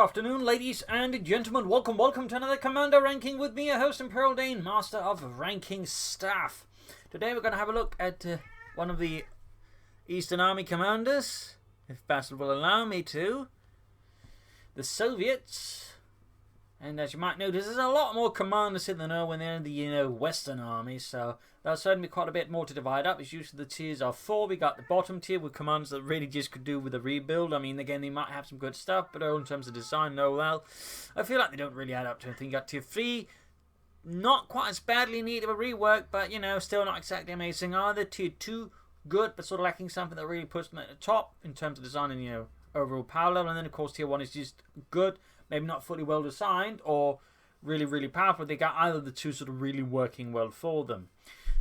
afternoon, ladies and gentlemen. Welcome to another Commander Ranking with me, your host, Imperial Dane, Master of Ranking Staff. Today we're going to have a look at one of the Eastern Army commanders, if Basil will allow me to, the Soviets. And as you might notice, there's a lot more commanders in the know when they're in the, Western Army, so there'll certainly be quite a bit more to divide up. As usually the tiers are four. We got the bottom tier with commanders that really just could do with a rebuild. I mean, again, they might have some good stuff, but in terms of design, no, well, I feel like they don't really add up to anything. You got tier three, not quite as badly in need of a rework, but, still not exactly amazing either. Tier two, good, but sort of lacking something that really puts them at the top in terms of design and, overall power level. And then, of course, tier one is just good. Maybe not fully well designed or really, really powerful. They got either of the two sort of really working well for them.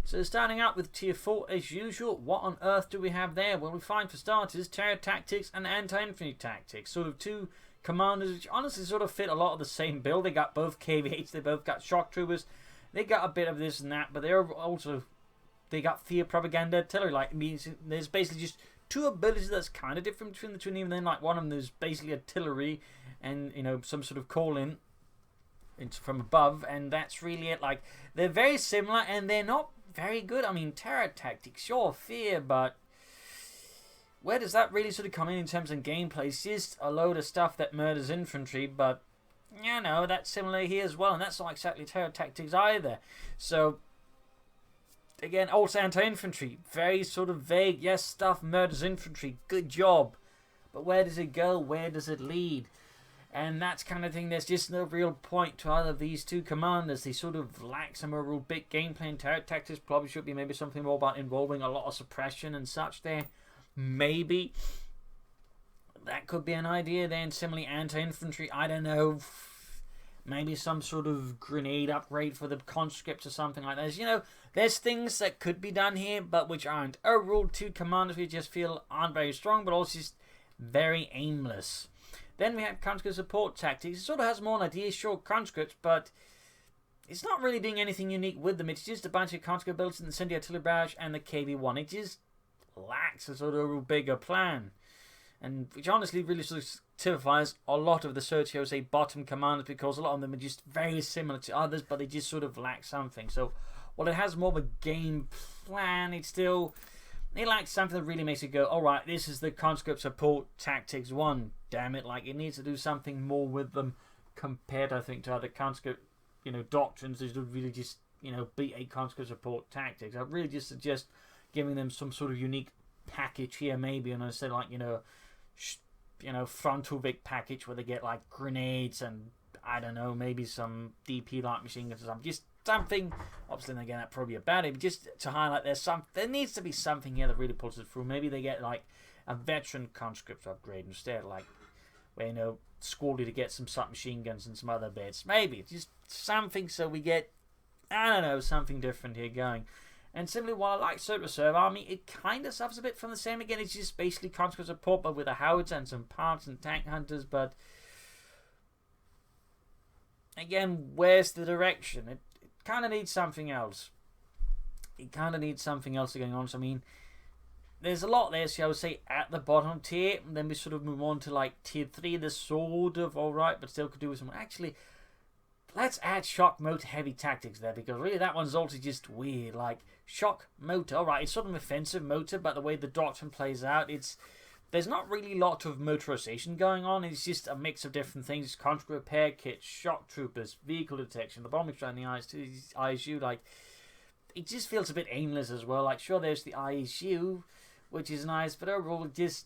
So starting out with tier 4 as usual, what on earth do we have there? Well, we find for starters terror tactics and anti-infantry tactics. Sort of two commanders which honestly sort of fit a lot of the same build. They got both KVH, they both got shock troopers. They got a bit of this and that, but they got fear propaganda artillery. Like, it means there's basically just two abilities that's kind of different between the two, and even then, like, one of them is basically artillery and, some sort of call-in from above, and that's really it. Like, they're very similar, and they're not very good. I mean, terror tactics, sure, fear, but where does that really sort of come in terms of gameplay? It's just a load of stuff that murders infantry, but, that's similar here as well, and that's not exactly terror tactics either. So, again, also anti-infantry, very sort of vague. Yes, stuff murders infantry, good job. But where does it go? Where does it lead? And that's kind of thing, there's just no real point to either of these two commanders. They sort of lack some real big gameplay, and terror tactics probably should be maybe something more about involving a lot of suppression and such there. Maybe. That could be an idea then. Similarly, anti-infantry, I don't know. Maybe some sort of grenade upgrade for the conscripts or something like that. There's things that could be done here, but which aren't. Overall, two commanders we just feel aren't very strong, but also just very aimless. Then we have conscript support tactics. It sort of has more an idea, short conscripts, but it's not really doing anything unique with them. It's just a bunch of conscript abilities in the Incendiary Artillery Barrage and the KV-1. It just lacks a sort of bigger plan. And which honestly really sort of typifies a lot of the say bottom commanders, because a lot of them are just very similar to others, but they just sort of lack something. So while it has more of a game plan, it lacks something that really makes it go, alright, this is the conscript support tactics 1. Damn it, like, it needs to do something more with them compared, I think, to other conscript, doctrines. They should really just, be a conscript support tactics. I really just suggest giving them some sort of unique package here, maybe, and I say, like, frontal Vic package where they get, like, grenades and, I don't know, maybe some DP light machine guns or something. Just something, obviously, again, that's probably a bad idea, but just to highlight there needs to be something here that really pulls it through. Maybe they get, like, a veteran conscript upgrade instead, like, where, Squally to get some submachine guns and some other bits. Maybe, just something so we get, I don't know, something different here going. And similarly, while I like Soviet Reserve Army, it kind of suffers a bit from the same. Again, it's just basically conscript support, but with a howitzer and some parts and tank hunters, but again, where's the direction? It kind of needs something else. It kind of needs something else going on. So, I mean, there's a lot there, so I would say at the bottom tier, and then we sort of move on to like tier 3, the sort of alright, but still could do with some. Actually, let's add shock motor heavy tactics there, because really that one's also just weird. Like, shock motor, alright, it's sort of an offensive motor, but the way the doctrine plays out, there's not really a lot of motorization going on. It's just a mix of different things. Conscript repair kits, shock troopers, vehicle detection, the bombing strike, the ISU, like, it just feels a bit aimless as well. Like, sure, there's the ISU, which is nice, but overall, it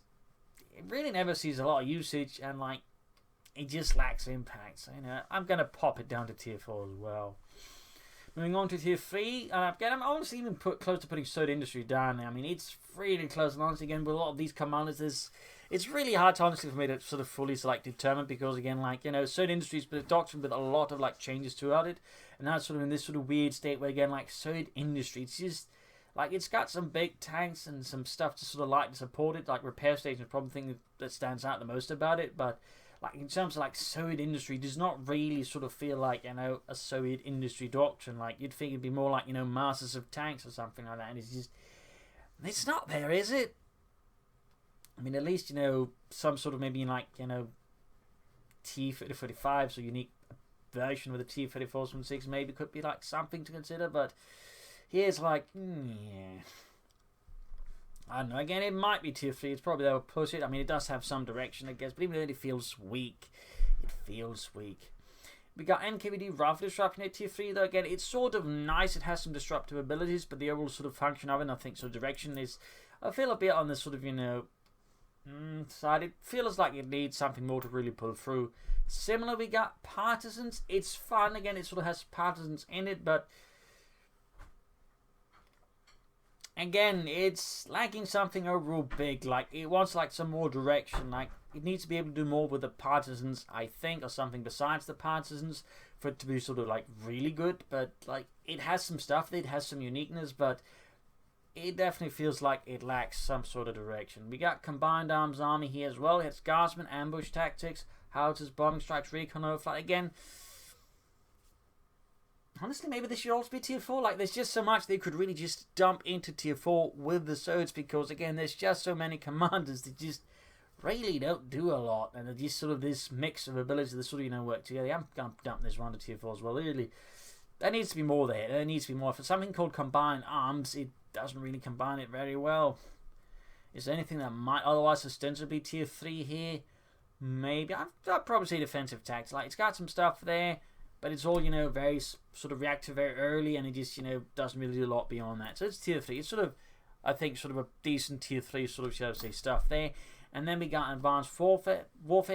really never sees a lot of usage, and, like, it just lacks impact. So, I'm going to pop it down to tier 4 as well. Moving on to tier 3, again, I'm honestly even close to putting Soviet Industry down now. I mean, it's really close, and honestly, again, with a lot of these commanders, it's really hard to, honestly, for me to sort of fully determine, because, again, like, Soviet Industry's been a doctrine with a lot of, like, changes throughout it, and now it's sort of in this sort of weird state where, again, like, Soviet Industry, it's just, like, it's got some big tanks and some stuff to sort of like to support it, like repair stations, probably the thing that stands out the most about it, but like in terms of like Soviet industry, does not really sort of feel like, a Soviet industry doctrine. Like, you'd think it'd be more like, Masters of Tanks or something like that, and it's not there, is it? I mean, at least, some sort of maybe like, T-35, so unique version with the T-34-16 maybe could be like something to consider, but here's like, yeah. I don't know, again, it might be tier 3, it's probably they'll push it. I mean, it does have some direction, I guess, but even then it feels weak. It feels weak. We got NKVD roughly disrupting at tier 3, though again, it's sort of nice, it has some disruptive abilities, but the overall sort of function of it, I think, so direction is, I feel a bit on the sort of, you know, side. It feels like it needs something more to really pull through. Similar, we got Partisans. It's fun, again, it sort of has Partisans in it, but again, it's lacking something overall big. Like, it wants like some more direction. Like, it needs to be able to do more with the Partisans, I think, or something besides the Partisans for it to be sort of like really good. But like, it has some stuff, it has some uniqueness, but it definitely feels like it lacks some sort of direction. We got Combined Arms Army here as well. It's Guardsmen, Ambush Tactics, Howitzers, Bombing Strikes, Recon Overflight. Again, honestly, maybe this should also be tier 4. Like, there's just so much they could really just dump into tier 4 with the swords, because again, there's just so many commanders that just really don't do a lot, and they're just sort of this mix of abilities that sort of, you know, work together. I'm going to dump this one to tier 4 as well. Really, there needs to be more there. There needs to be more. For something called Combined Arms, it doesn't really combine it very well. Is there anything that might otherwise ostensibly tier 3 here? Maybe. I'd probably say defensive tactics. Like, it's got some stuff there, but it's all, you know, very sort of reactive very early, and it just, you know, doesn't really do a lot beyond that. So it's tier 3. It's sort of, I think, sort of a decent tier 3 sort of, shall I say, stuff there. And then we got Advanced Warfare.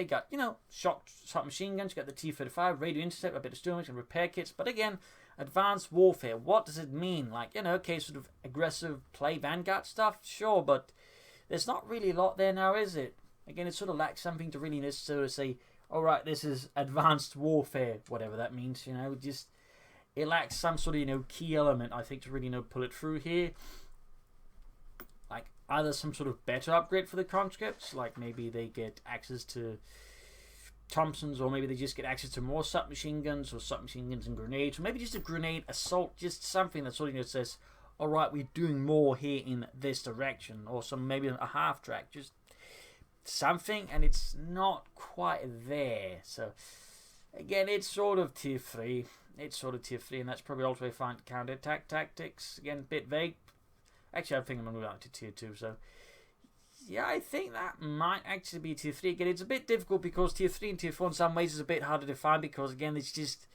Got, you know, shot machine guns. You got the T-35, radio intercept, a bit of skirmish and repair kits. But again, Advanced Warfare, what does it mean? Like, you know, okay, sort of aggressive play Vanguard stuff, sure, but there's not really a lot there now, is it? Again, it sort of lacks something to really necessarily say, alright, this is Advanced Warfare, whatever that means, you know, just, it lacks some sort of, you know, key element, I think, to really, you know, pull it through here. Like, either some sort of better upgrade for the conscripts, like maybe they get access to Thompsons, or maybe they just get access to more submachine guns, or submachine guns and grenades, or maybe just a grenade assault, just something that sort of, you know, says, alright, we're doing more here in this direction, or some maybe a half track, just something, and it's not quite there. So again, it's sort of tier 3. It's sort of tier 3, and that's probably also fine to counter-attack tactics. Again, a bit vague. Actually, I think I'm going to go down to tier 2, so yeah, I think that might actually be tier 3. Again, it's a bit difficult because tier 3 and tier 4 in some ways is a bit hard to define, because again, it's just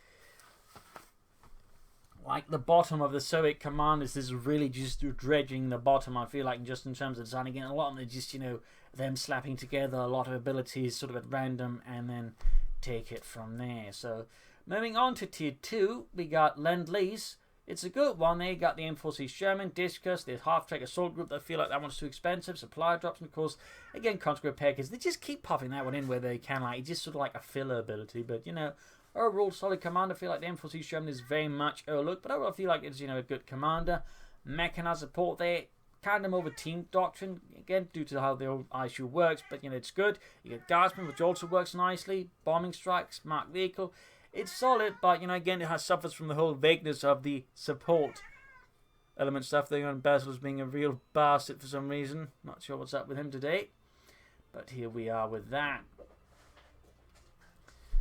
like the bottom of the Soviet commanders is really just dredging the bottom, I feel like, just in terms of design. Again, a lot of them are just, you know, them slapping together a lot of abilities sort of at random and then take it from there. So moving on to tier 2, we got Lend-Lease. It's a good one. There you got the M4C Sherman, Discus, the half-track assault group that feel like that one's too expensive, supply drops, and of course, again, conscript packers. They just keep popping that one in where they can. Like, it's just sort of like a filler ability, but, you know, overall solid commander. I feel like the M4C Sherman is very much overlooked, but overall I feel like it's, you know, a good commander. Mechanized support there. Kind of over team doctrine, again, due to how the old issue works, but, you know, it's good. You get Guardsmen, which also works nicely. Bombing strikes, marked vehicle. It's solid, but, you know, again, it suffers from the whole vagueness of the support element stuff there. On Basil's being a real bastard for some reason. Not sure what's up with him today, but here we are with that.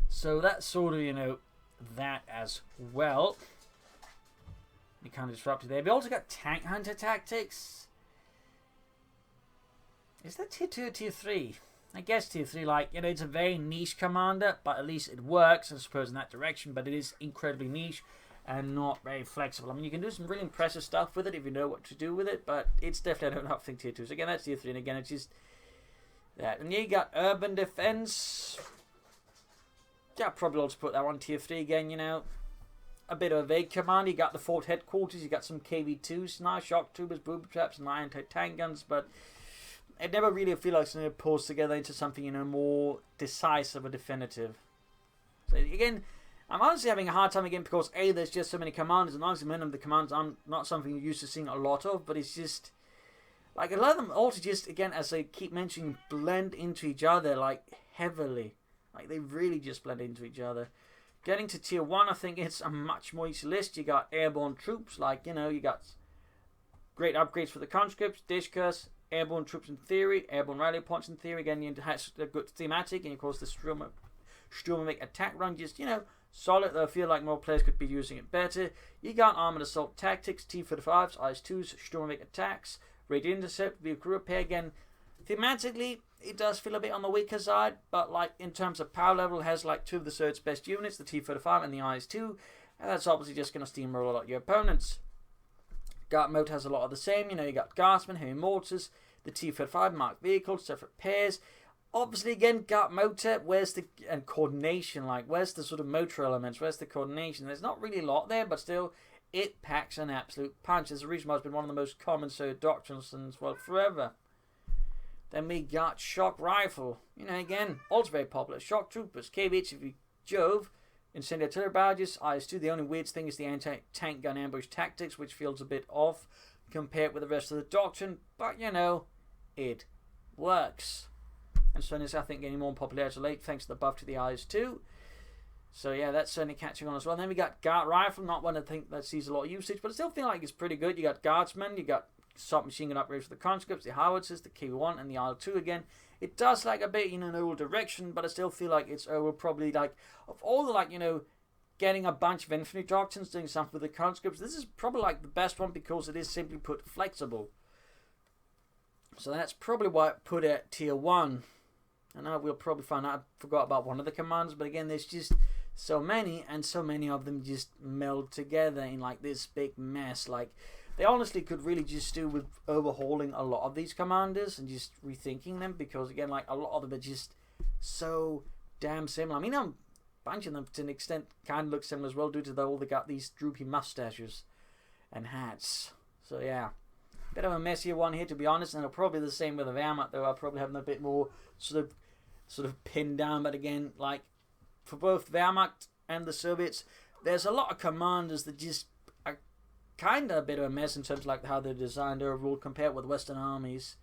So that's sort of, you know, that as well. We kind of disrupted there. We also got Tank Hunter Tactics. Is that tier 2 or tier 3? I guess tier 3, like, you know, it's a very niche commander, but at least it works, I suppose, in that direction, but it is incredibly niche and not very flexible. I mean, you can do some really impressive stuff with it if you know what to do with it, but it's definitely, I don't think, tier 2. So again, that's tier 3, and again, it's just that. And you got Urban Defense. Yeah, probably also put that one tier 3 again, you know. A bit of a vague command. You got the fort headquarters, you got some KV2s, nice shock troopers, booby traps, and anti-tank guns, but it never really feels like something that pulls together into something, you know, more decisive or definitive. So again, I'm honestly having a hard time again because A, there's just so many commanders, and honestly, many of the commands I'm not something you're used to seeing a lot of, but it's just like a lot of them also just, again, as I keep mentioning, blend into each other like heavily. Like they really just blend into each other. Getting to tier 1, I think it's a much more easy list. You got airborne troops, like, you know, you got great upgrades for the conscripts, Discus, airborne troops in theory, airborne rally points in theory. Again, you have a good thematic, and of course the Sturmovik attack run, just, solid, though I feel like more players could be using it better. You got Armored Assault Tactics, T-35s, IS-2s, Sturmovik attacks, Radio Intercept, Vehicle Repair. Again, thematically, it does feel a bit on the weaker side, but like in terms of power level, it has like two of the third's best units, the T-35 and the IS-2, and that's obviously just going to steamroll a lot of your opponents. Guard mode has a lot of the same, you got Guardsmen, heavy mortars, the T-35 marked vehicles, separate pairs. Obviously, again, Guard motor, and coordination, like, where's the sort of motor elements, where's the coordination? There's not really a lot there, but still, it packs an absolute punch. There's a reason why it's been one of the most common doctrines since, well, forever. Then we got Shock Rifle, again, also very popular. Shock Troopers, KV-HV Jove, Incendiary Artillery Barrages, IS-2. The only weird thing is the anti-tank gun ambush tactics, which feels a bit off compared with the rest of the doctrine, but, it works. And certainly is, I think, getting more popularity late thanks to the buff to the IS-2. So yeah, that's certainly catching on as well. Then we got Guard Rifle, not one I think that sees a lot of usage, but I still feel like it's pretty good. You got Guardsmen, you got submachine gun upgrades for the conscripts, the howitzers, the K1 and the IL-2 again. It does like a bit in an old direction, but I still feel like it's probably like, of all the getting a bunch of infantry doctrines, doing something with the conscripts, this is probably like the best one because it is simply put flexible. So that's probably why I put it at tier 1. I know we'll probably find out I forgot about one of the commands, but again, there's just so many, and so many of them just meld together in like this big mess. Like, they honestly could really just do with overhauling a lot of these commanders and just rethinking them, because again, like, a lot of them are just so damn similar. I mean, a bunch of them to an extent kind of look similar as well, due to they got these droopy mustaches and hats. So yeah, bit of a messier one here, to be honest, and it'll probably be the same with the Wehrmacht, though I'll probably have them a bit more sort of pinned down. But again, like, for both Wehrmacht and the Soviets, there's a lot of commanders that just are kind of a bit of a mess in terms of like how they're designed overall compared with Western armies.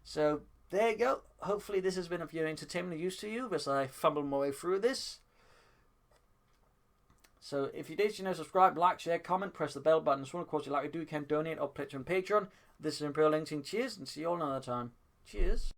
So there you go. Hopefully this has been of your entertainment and use to you as I fumble my way through this. So if you did, subscribe, like, share, comment, press the bell button. As well, of course, you like to do, you can donate or pledge on Patreon. This is Imperial Link saying cheers, and see you all another time. Cheers.